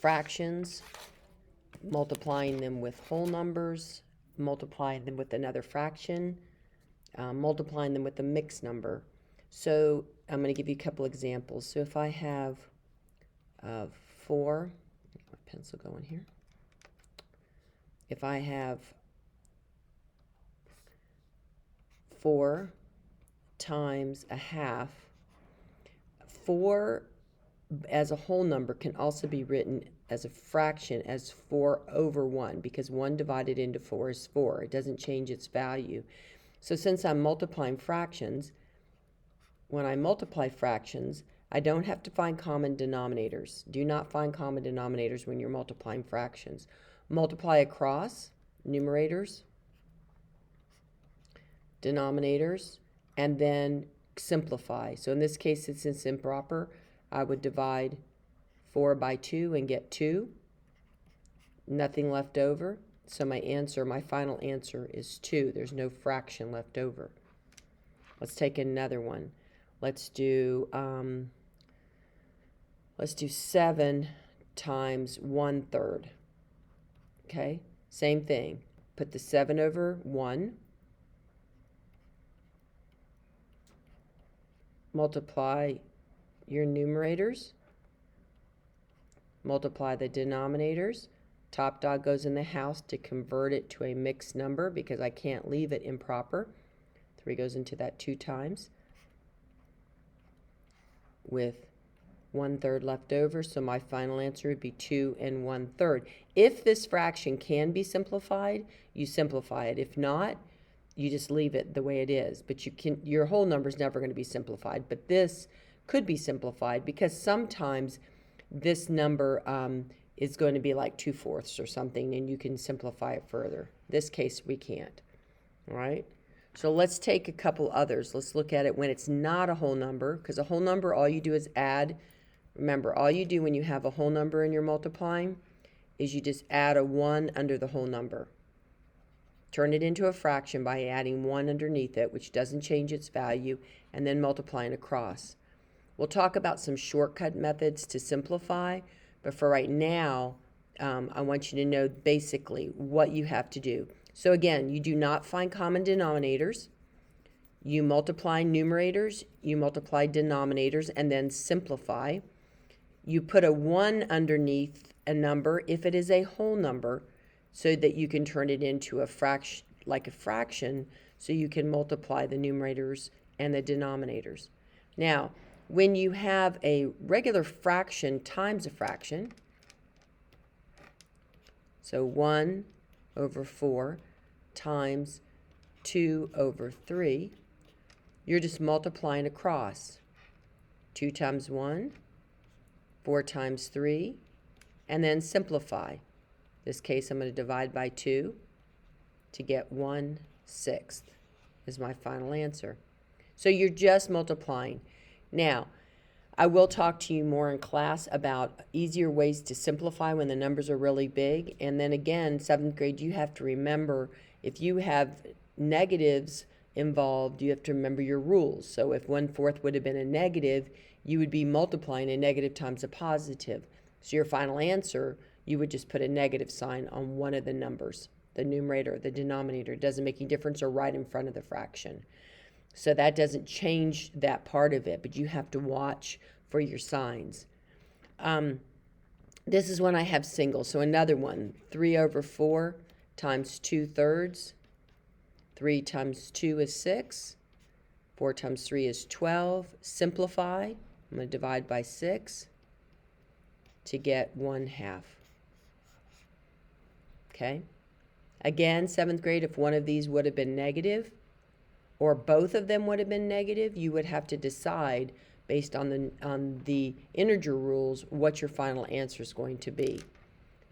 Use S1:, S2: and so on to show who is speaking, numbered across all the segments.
S1: fractions, multiplying them with whole numbers, multiplying them with another fraction, multiplying them with a mixed number. So I'm going to give you a couple examples. So if I have 4, my pencil going here. If I have 4 times a half, 4 as a whole number can also be written as a fraction as 4 over 1, because 1 divided into 4 is 4. It doesn't change its value. So since I'm multiplying fractions, when I multiply fractions, I don't have to find common denominators. Do not find common denominators when you're multiplying fractions. Multiply across numerators, denominators, and then simplify. So in this case, since it's improper, I would divide 4 by 2 and get 2. Nothing left over. So my final answer is 2. There's no fraction left over. Let's take another one. Let's do 7 times 1/3. Okay, same thing. Put the 7 over 1. Multiply your numerators. Multiply the denominators. Top dog goes in the house to convert it to a mixed number because I can't leave it improper. 3 goes into that 2 times with 1/3 left over. So my final answer would be 2 and 1/3. If this fraction can be simplified, you simplify it. If not, you just leave it the way it is. But your whole number is never going to be simplified. But this could be simplified because sometimes this number is going to be like 2/4 or something, and you can simplify it further. This case, we can't. All right? So let's take a couple others. Let's look at it when it's not a whole number, because a whole number, all you do is add. Remember, all you do when you have a whole number and you're multiplying is you just add a 1 under the whole number. Turn it into a fraction by adding 1 underneath it, which doesn't change its value, and then multiplying across. We'll talk about some shortcut methods to simplify, but for right now, I want you to know basically what you have to do. So again, you do not find common denominators. You multiply numerators, you multiply denominators, and then simplify. You put a 1 underneath a number if it is a whole number, so that you can turn it into a fraction, like a fraction, so you can multiply the numerators and the denominators. Now, when you have a regular fraction times a fraction, so 1 over 4 times 2 over 3, you're just multiplying across. 2 times 1, 4 times 3, and then simplify. In this case, I'm going to divide by 2 to get 1/6 is my final answer. So you're just multiplying. Now, I will talk to you more in class about easier ways to simplify when the numbers are really big. And then again, 7th grade, you have to remember if you have negatives involved, you have to remember your rules. So if 1/4 would have been a negative, you would be multiplying a negative times a positive. So your final answer, you would just put a negative sign on one of the numbers, the numerator, the denominator. It doesn't make any difference, or right in front of the fraction. So that doesn't change that part of it, but you have to watch for your signs. This is when I have singles. So another one, 3 over 4 times 2/3. 3 times 2 is 6. 4 times 3 is 12. Simplify. I'm going to divide by 6 to get 1/2. Okay? Again, 7th grade, if one of these would have been negative, or both of them would have been negative, you would have to decide based on the integer rules what your final answer is going to be.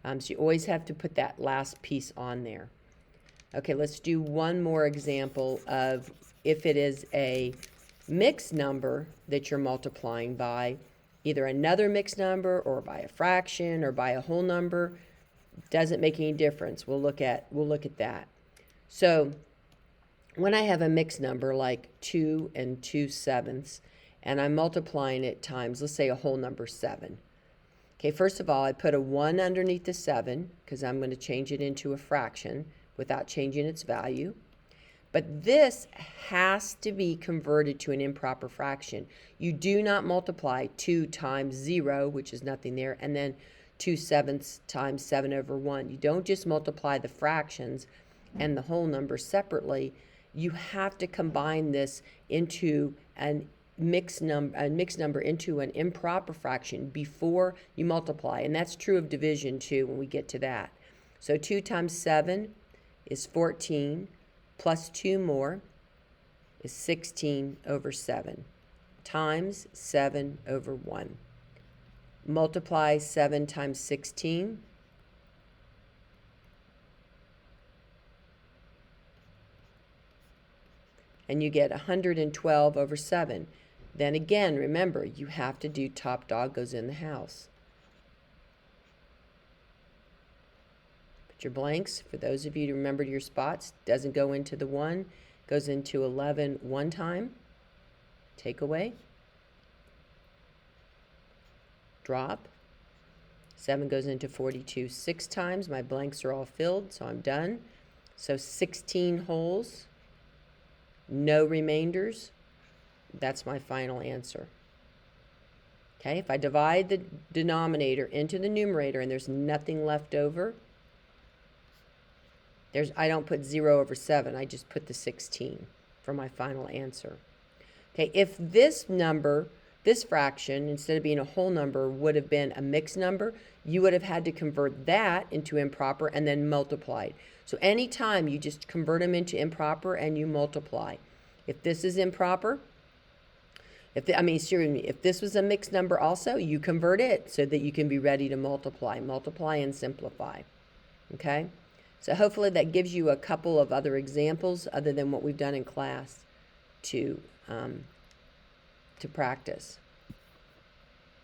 S1: So you always have to put that last piece on there. Okay, let's do one more example of if it is a mixed number that you're multiplying by either another mixed number or by a fraction or by a whole number. Doesn't make any difference. We'll look at that. So when I have a mixed number like 2 and 2/7, and I'm multiplying it times, let's say, a whole number 7. Okay, first of all, I put a 1 underneath the 7 because I'm going to change it into a fraction without changing its value. But this has to be converted to an improper fraction. You do not multiply 2 times 0, which is nothing there, and then 2/7 times 7 over 1. You don't just multiply the fractions and the whole number separately. You have to combine this into a mixed number into an improper fraction before you multiply. And that's true of division too when we get to that. So 2 times 7 is 14, plus 2 more is 16 over 7, times 7 over 1. Multiply 7 times 16. And you get 112 over 7. Then again, remember, you have to do top dog goes in the house. Put your blanks, for those of you who remembered your spots, doesn't go into the 1, goes into 11 one time. Take away. Drop. 7 goes into 42 6 times. My blanks are all filled, so I'm done. So 16 wholes, no remainders. That's my final answer. Okay, if I divide the denominator into the numerator and there's nothing left over, I don't put 0 over 7, I just put the 16 for my final answer. Okay, if this number, this fraction, instead of being a whole number, would have been a mixed number, you would have had to convert that into improper and then multiplied. So anytime you just convert them into improper and you multiply. If this is improper, if this was a mixed number also, you convert it so that you can be ready to multiply and simplify. Okay? So hopefully that gives you a couple of other examples other than what we've done in class to practice.